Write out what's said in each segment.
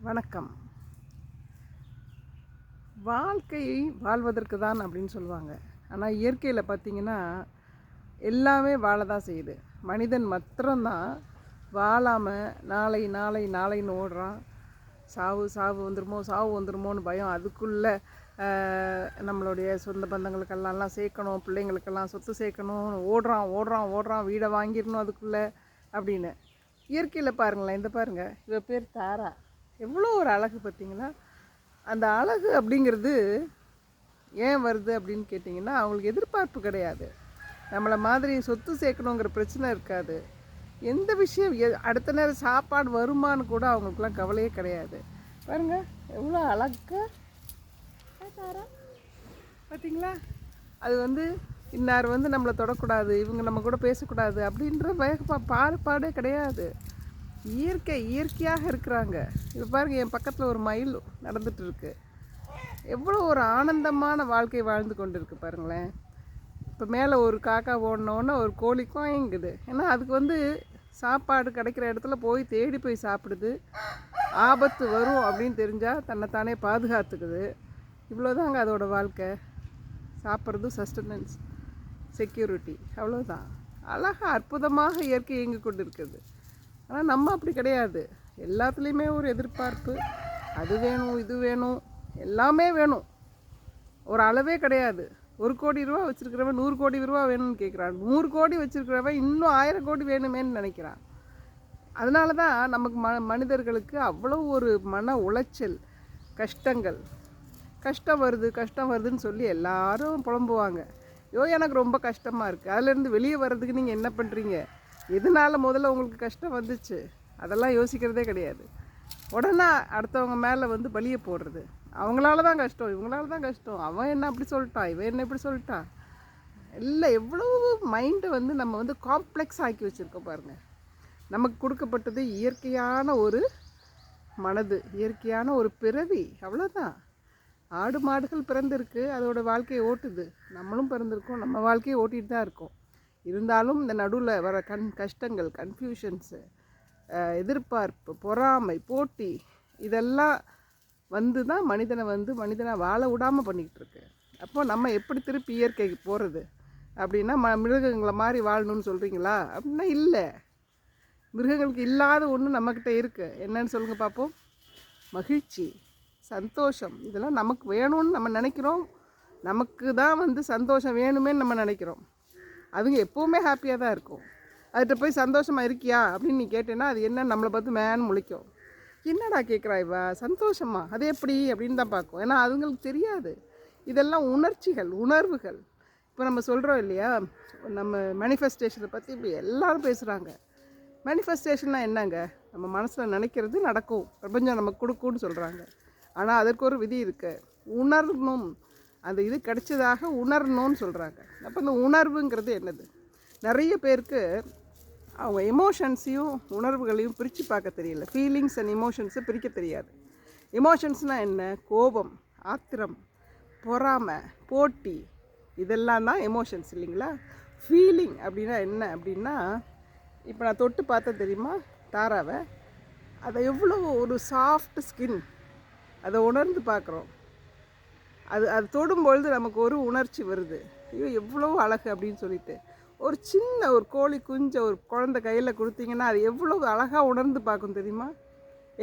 வணக்கம். வாழ்க்கை வாழ்வதற்கு தான் அப்படின்னு சொல்லுவாங்க. ஆனால் இயற்கையில் பார்த்திங்கன்னா எல்லாமே வாழ தான் செய்யுது. மனிதன் மாத்திரம்தான் வாழாமல் நாளை நாளை நாளைன்னு ஓடுறான். சாவு சாவு வந்துருமோ சாவு வந்துருமோன்னு பயம். அதுக்குள்ளே நம்மளுடைய சொந்த பந்தங்களுக்கெல்லாம் சேர்க்கணும், பிள்ளைங்களுக்கெல்லாம் சொத்து சேர்க்கணும், ஓடுறான் ஓடுறான் ஓடுறான், வீடை வாங்கிடணும் அதுக்குள்ளே அப்படின்னு. இயற்கையில் பாருங்களேன், இந்த பாருங்கள், இவ பேர் தாரா. எவ்வளோ ஒரு அழகு பார்த்திங்களா? அந்த அழகு அப்படிங்கிறது ஏன் வருது அப்படின்னு கேட்டிங்கன்னா, அவங்களுக்கு எதிர்பார்ப்பு கிடையாது. நம்மளை மாதிரி சொத்து சேர்க்கணுங்கிற பிரச்சனை இருக்காது. எந்த விஷயம் அடுத்த நேரம் சாப்பாடு வருமானு கூட அவங்களுக்குலாம் கவலையே கிடையாது. பாருங்கள் எவ்வளோ அழகா பார்த்தீங்களா? அது இன்னார் நம்மளை தொடக்கூடாது, இவங்க நம்ம கூட பேசக்கூடாது அப்படின்ற பாடுபாடே கிடையாது. இயற்கையாக இருக்கிறாங்க. இப்போ பாருங்கள், என் பக்கத்தில் ஒரு மயில் நடந்துகிட்ருக்கு. எவ்வளோ ஒரு ஆனந்தமான வாழ்க்கை வாழ்ந்து கொண்டு இருக்குது பாருங்களேன். இப்போ மேலே ஒரு காக்கா ஓடினோன்னே ஒரு கோழிக்கும் இங்குது. ஏன்னா அதுக்கு சாப்பாடு கிடைக்கிற இடத்துல போய் தேடி போய் சாப்பிடுது. ஆபத்து வரும் அப்படின்னு தெரிஞ்சால் தன்னைத்தானே பாதுகாத்துக்குது. இவ்வளோதாங்க அதோட வாழ்க்கை. சாப்பிட்றது சஸ்டனன்ஸ், செக்யூரிட்டி, அவ்வளோதான். அழகாக அற்புதமாக இயற்கை இயங்கி கொண்டு இருக்குது. ஆனால் நம்ம அப்படி கிடையாது. எல்லாத்துலேயுமே ஒரு எதிர்பார்ப்பு. அது வேணும், இது வேணும், எல்லாமே வேணும். ஒரு அளவே கிடையாது. 1 கோடி ரூபா வச்சுருக்கிறவன் 100 கோடி ரூபா வேணும்னு கேட்குறான். 100 கோடி வச்சுருக்கிறவன் இன்னும் 1000 கோடி வேணுமேன்னு நினைக்கிறான். அதனால தான் நமக்கு மனிதர்களுக்கு அவ்வளோ ஒரு மன உளைச்சல், கஷ்டங்கள். கஷ்டம் வருதுன்னு சொல்லி எல்லாரும் புலம்புவாங்க. எனக்கு ரொம்ப கஷ்டமாக இருக்குது. அதுலேருந்து வெளியே வர்றதுக்கு நீங்கள் என்ன பண்ணுறீங்க? எதனால் முதல்ல உங்களுக்கு கஷ்டம் வந்துச்சு? அதெல்லாம் யோசிக்கிறதே கிடையாது. உடனே அடுத்தவங்க மேலே பலியை போடுறது. அவங்களால தான் கஷ்டம், இவங்களால தான் கஷ்டம், அவன் என்ன அப்படி சொல்லிட்டான், இவன் என்ன இப்படி சொல்லிட்டான். இல்லை, எவ்வளோ மைண்டை நம்ம காம்ப்ளெக்ஸ் ஆக்கி வச்சுருக்கோம் பாருங்கள். நமக்கு கொடுக்கப்பட்டது இயற்கையான ஒரு மனது, இயற்கையான ஒரு பிறவி, அவ்வளோதான். ஆடு மாடுகள் பிறந்திருக்கு, அதோட வாழ்க்கையை ஓட்டுது. நம்மளும் பிறந்திருக்கோம், நம்ம வாழ்க்கையை ஓட்டிகிட்டு தான் இருக்கோம். இருந்தாலும் இந்த நடுவில் வர கஷ்டங்கள், கன்ஃபியூஷன்ஸு, எதிர்பார்ப்பு, பொறாமை, போட்டி, இதெல்லாம் தான் மனிதனை வாழ விடாமல் பண்ணிக்கிட்டு இருக்கு. அப்போது நம்ம எப்படி திருப்பி இயற்கைக்கு போகிறது அப்படின்னா, மிருகங்களை மாதிரி வாழணும்னு சொல்கிறீங்களா அப்படின்னா இல்லை. மிருகங்களுக்கு இல்லாத ஒன்று நம்மக்கிட்ட இருக்குது. என்னன்னு சொல்லுங்கள் பார்ப்போம். மகிழ்ச்சி, சந்தோஷம், இதெல்லாம் நமக்கு வேணும்னு நம்ம நினைக்கிறோம். நமக்கு தான் சந்தோஷம் வேணுமேன்னு நம்ம நினைக்கிறோம். அதுங்க எப்போவுமே ஹாப்பியாக தான் இருக்கும். அதுகிட்ட போய் சந்தோஷமாக இருக்கியா அப்படின்னு நீ கேட்டேன்னா அது என்ன நம்மளை பார்த்து மேன்னு முழிக்கும். என்னடா கேட்குறா இவா, சந்தோஷமா, அது எப்படி அப்படின்னு தான் பார்க்கும். ஏன்னா அதுங்களுக்கு தெரியாது. இதெல்லாம் உணர்ச்சிகள், உணர்வுகள். இப்போ நம்ம சொல்கிறோம் இல்லையா, நம்ம மேனிஃபெஸ்டேஷனை பற்றி இப்படி எல்லோரும் பேசுகிறாங்க. மேனிஃபெஸ்டேஷன்னா என்னங்க? நம்ம மனசில் நினைக்கிறது நடக்கும், பிரபஞ்சம் நமக்கு கொடுக்கும்னு சொல்கிறாங்க. ஆனால் அதற்கு ஒரு விதி இருக்குது. உணரணும், அந்த இது கிடைச்சதாக உணரணும்னு சொல்கிறாங்க. அப்போ இந்த உணர்வுங்கிறது என்னது? நிறைய பேருக்கு அவங்க எமோஷன்ஸையும் உணர்வுகளையும் பிரித்து பார்க்க தெரியல. ஃபீலிங்ஸ் அண்ட் எமோஷன்ஸை பிரிக்க தெரியாது. எமோஷன்ஸ்னால் என்ன? கோபம், ஆத்திரம், பொறாமை, போட்டி, இதெல்லாம் தான் எமோஷன்ஸ் இல்லைங்களா? ஃபீலிங் அப்படின்னா என்ன அப்படின்னா, இப்போ நான் தொட்டு பார்த்தேன் தெரியுமா தாராவை, அதை எவ்வளோ ஒரு சாஃப்ட் ஸ்கின், அதை உணர்ந்து பார்க்குறோம். அது தொடும்பொழுது நமக்கு ஒரு உணர்ச்சி வருது. ஐயோ எவ்வளோ அழகு அப்படின்னு சொல்லிட்டு. ஒரு சின்ன ஒரு கோழி குஞ்சை ஒரு குழந்தை கையில் கொடுத்தீங்கன்னா அது எவ்வளோ அழகாக உணர்ந்து பார்க்கும் தெரியுமா?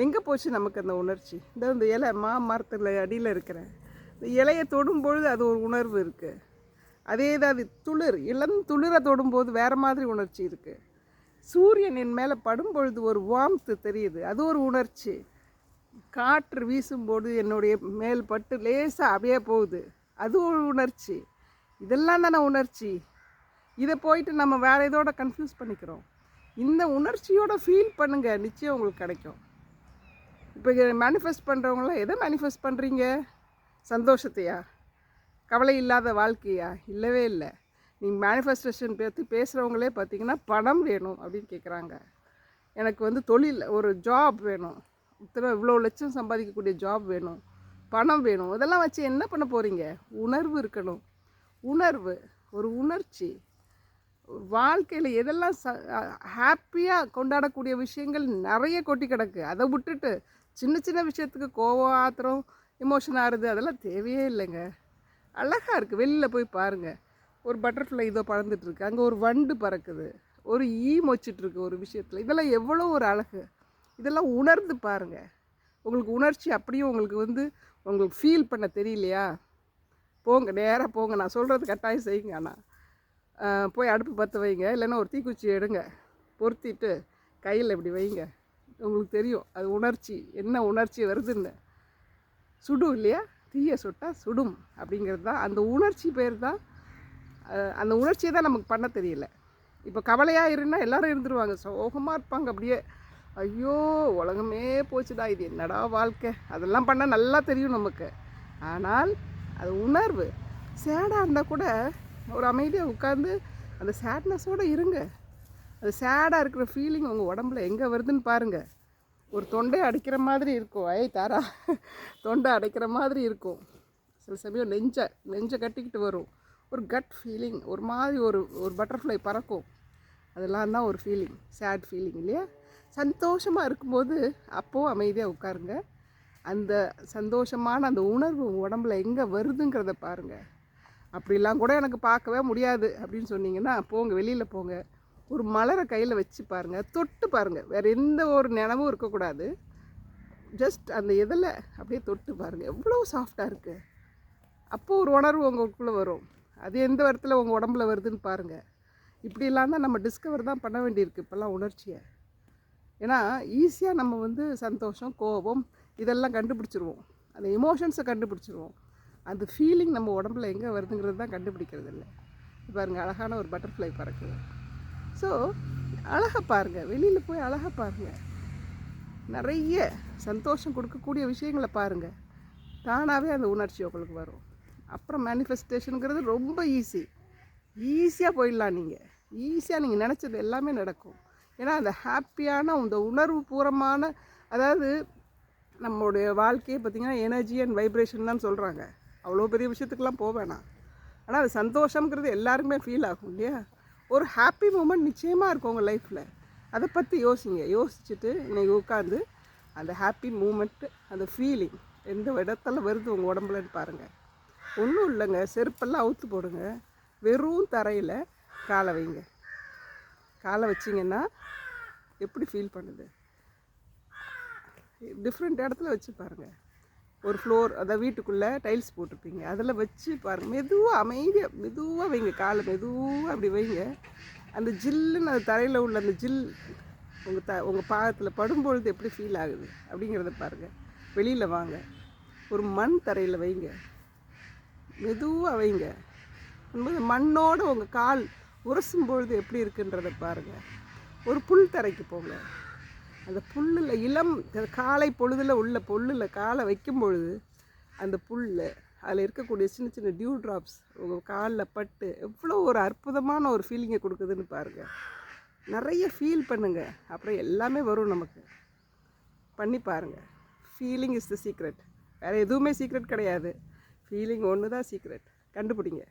எங்கே போச்சு நமக்கு அந்த உணர்ச்சி? இந்த இலை, மரத்தில் அடியில் இருக்கிற இந்த இலையை தொடும்பொழுது அது ஒரு உணர்வு இருக்குது. அதே தான் அது இளம் துளிரை தொடும்போது வேறு மாதிரி உணர்ச்சி இருக்குது. சூரியனின் மேலே படும்பொழுது ஒரு வார்ம்த் தெரியுது, அது ஒரு உணர்ச்சி. காற்று வீசும்போது என்னுடைய மேல் பட்டு லேசாக அப்படியே போகுது, அது ஒரு உணர்ச்சி. இதெல்லாம் தானே உணர்ச்சி. இதை போயிட்டு நம்ம வேறு இதோட கன்ஃபியூஸ் பண்ணிக்கிறோம். இந்த உணர்ச்சியோட ஃபீல் பண்ணுங்கள், நிச்சயம் உங்களுக்கு கிடைக்கும். இப்போ மேனிஃபெஸ்ட் பண்ணுறவங்களாம் எதை மேனிஃபெஸ்ட் பண்ணுறீங்க? சந்தோஷத்தையா? கவலை இல்லாத வாழ்க்கையா? இல்லவே இல்லை. நீங்கள் மேனிஃபெஸ்டேஷன் பற்றி பேசுகிறவங்களே பார்த்தீங்கன்னா பணம் வேணும் அப்படின்னு கேட்குறாங்க. எனக்கு தொழில், ஒரு ஜாப் வேணும், இவ்வளோ லட்சம் சம்பாதிக்கக்கூடிய ஜாப் வேணும், பணம் வேணும். இதெல்லாம் வச்சு என்ன பண்ண போகிறீங்க? உணர்வு இருக்கணும். உணர்வு, ஒரு உணர்ச்சி. வாழ்க்கையில் எதெல்லாம் ஹாப்பியாக கொண்டாடக்கூடிய விஷயங்கள் நிறைய கொட்டி கிடக்கு. அதை விட்டுட்டு சின்ன சின்ன விஷயத்துக்கு கோவம் ஆத்திரம் எமோஷன் ஆறுது அதெல்லாம் தேவையே இல்லைங்க. அழகாக இருக்குது. வெளியில் போய் பாருங்கள். ஒரு பட்டர்ஃப்ளை இதோ பறந்துட்டுருக்கு, அங்கே ஒரு வண்டு பறக்குது, ஒரு ஈ மொச்சிட்ருக்கு ஒரு விஷயத்தில். இதெல்லாம் எவ்வளோ ஒரு அழகு. இதெல்லாம் உணர்ந்து பாருங்கள். உங்களுக்கு உணர்ச்சி அப்படியும் உங்களுக்கு ஃபீல் பண்ண தெரியலையா? போங்க, நேராக போங்க. நான் சொல்கிறது கட்டாயம் செய்யுங்க. ஆனால் போய் அடுப்பு பற்ற வைங்க, இல்லைன்னா ஒரு தீக்குச்சி எடுங்க, பொருத்திட்டு கையில் இப்படி வைங்க. உங்களுக்கு தெரியும் அது உணர்ச்சி, என்ன உணர்ச்சி வருதுன்னு. சுடும் இல்லையா? தீயை சுட்டால் சுடும் அப்படிங்கிறது தான் அந்த உணர்ச்சி பேர் தான். அந்த உணர்ச்சியை தான் நமக்கு பண்ண தெரியல. இப்போ கவலையாக இருந்தால் எல்லோரும் இருந்துருவாங்க, சோகமாக இருப்பாங்க அப்படியே. ஐயோ உலகமே போச்சுடா, இது என்னடா வாழ்க்கை, அதெல்லாம் பண்ண நல்லா தெரியும் நமக்கு. ஆனால் அது உணர்வு. சேடாக இருந்தால் கூட ஒரு அமைதியாக உட்காந்து அந்த சேட்னஸோடு இருங்க. அது சேடாக இருக்கிற ஃபீலிங் உங்கள் உடம்புல எங்கே வருதுன்னு பாருங்கள். ஒரு தொண்டை அடைக்கிற மாதிரி இருக்கும். தாரா, தொண்டை அடைக்கிற மாதிரி இருக்கும். சில சமயம் நெஞ்சை கட்டிக்கிட்டு வரும். ஒரு கட் ஃபீலிங், ஒரு மாதிரி ஒரு பட்டர்ஃப்ளை பறக்கும். அதெல்லாம் தான் ஒரு ஃபீலிங், சேட் ஃபீலிங் இல்லையா? சந்தோஷமாக இருக்கும்போது அப்போது அமைதியாக உட்காருங்க. அந்த சந்தோஷமான அந்த உணர்வு உடம்புல எங்கே வருதுங்கிறத பாருங்கள். அப்படிலாம் கூட எனக்கு பார்க்கவே முடியாது அப்படின்னு சொன்னீங்கன்னா போங்க, வெளியில் போங்க. ஒரு மலரை கையில் வச்சு பாருங்கள், தொட்டு பாருங்கள். வேறு எந்த ஒரு நினைவும் இருக்கக்கூடாது. ஜஸ்ட் அந்த இதில் அப்படியே தொட்டு பாருங்கள், எவ்வளோ சாஃப்டாக இருக்குது. அப்போது ஒரு உணர்வு உங்களுக்குள்ளே வரும். அது எந்த இடத்துல உங்கள் உடம்புல வருதுன்னு பாருங்கள். இப்படிலாம் தான் நம்ம டிஸ்கவர் தான் பண்ண வேண்டியிருக்கு இப்போல்லாம் உணர்ச்சியை. ஏன்னா ஈஸியாக நம்ம சந்தோஷம், கோபம் இதெல்லாம் கண்டுபிடிச்சிருவோம். அந்த எமோஷன்ஸை கண்டுபிடிச்சிருவோம். அந்த ஃபீலிங் நம்ம உடம்புல எங்கே வருதுங்கிறது தான் கண்டுபிடிக்கிறது இல்லை. பாருங்கள், அழகான ஒரு பட்டர்ஃப்ளை பறக்குது. ஸோ அழகாக பாருங்கள், வெளியில் போய் அழகாக பாருங்கள். நிறைய சந்தோஷம் கொடுக்கக்கூடிய விஷயங்களை பாருங்கள். தானாகவே அந்த உணர்ச்சி உங்களுக்கு வரும். அப்புறம் மேனிஃபெஸ்டேஷனுங்கிறது ரொம்ப ஈஸியாக போயிடலாம். ஈஸியாக நீங்கள் நினச்சது எல்லாமே நடக்கும். ஏன்னா அந்த ஹாப்பியான இந்த உணர்வு பூர்வமான, அதாவது நம்மளுடைய வாழ்க்கையை பார்த்திங்கன்னா எனர்ஜி அண்ட் வைப்ரேஷன் தான் சொல்கிறாங்க. அவ்வளோ பெரிய விஷயத்துக்கெலாம் போக வேணாம். ஆனால் அது சந்தோஷங்கிறது எல்லாருக்குமே ஃபீல் ஆகும் இல்லையா? ஒரு ஹாப்பி மூமெண்ட் நிச்சயமாக இருக்கும் உங்கள் லைஃப்பில். அதை பற்றி யோசிச்சுட்டு இன்றைக்கி உட்காந்து அந்த ஹாப்பி மூமெண்ட்டு, அந்த ஃபீலிங் எந்த இடத்துல வருது உங்கள் உடம்புலன்னு பாருங்கள். ஒன்றும் இல்லைங்க, செருப்பெல்லாம் அவுத்து போடுங்க, வெறும் தரையில் காலை வைங்க. காலை வச்சிங்கன்னா எப்படி ஃபீல் பண்ணுது? டிஃப்ரெண்ட் இடத்துல வச்சு பாருங்கள். ஒரு ஃப்ளோர், அதாவது வீட்டுக்குள்ளே டைல்ஸ் போட்டிருப்பீங்க, அதில் வச்சு பாருங்கள். மெதுவாக வைங்க, காலை மெதுவாக அப்படி வைங்க. அந்த ஜில்லுன்னு அந்த தரையில் உள்ள அந்த ஜில் உங்கள் பாதத்தில் படும்பொழுது எப்படி ஃபீல் ஆகுது அப்படிங்கிறத பாருங்கள். வெளியில் வாங்க, ஒரு மண் தரையில் வைங்க, மெதுவாக வைங்க. மண்ணோடு உங்கள் கால் உரசும் பொழுது எப்படி இருக்குன்றதை பாருங்கள். ஒரு புல் தரைக்கு போங்க. அந்த புல்லில் காலை பொழுதில் உள்ள புல்லில் காலை வைக்கும் பொழுது அந்த அதில் இருக்கக்கூடிய சின்ன சின்ன டியூ ட்ராப்ஸ் உங்கள் காலில் பட்டு எவ்வளோ ஒரு அற்புதமான ஒரு ஃபீலிங்கை கொடுக்குதுன்னு பாருங்கள். நிறைய ஃபீல் பண்ணுங்கள், அப்புறம் எல்லாமே வரும். நமக்கு பண்ணி பாருங்கள். Feeling is the secret. வேறு எதுவுமே சீக்ரெட் கிடையாது. ஃபீலிங் ஒன்று தான் சீக்ரெட். கண்டுபிடிங்க.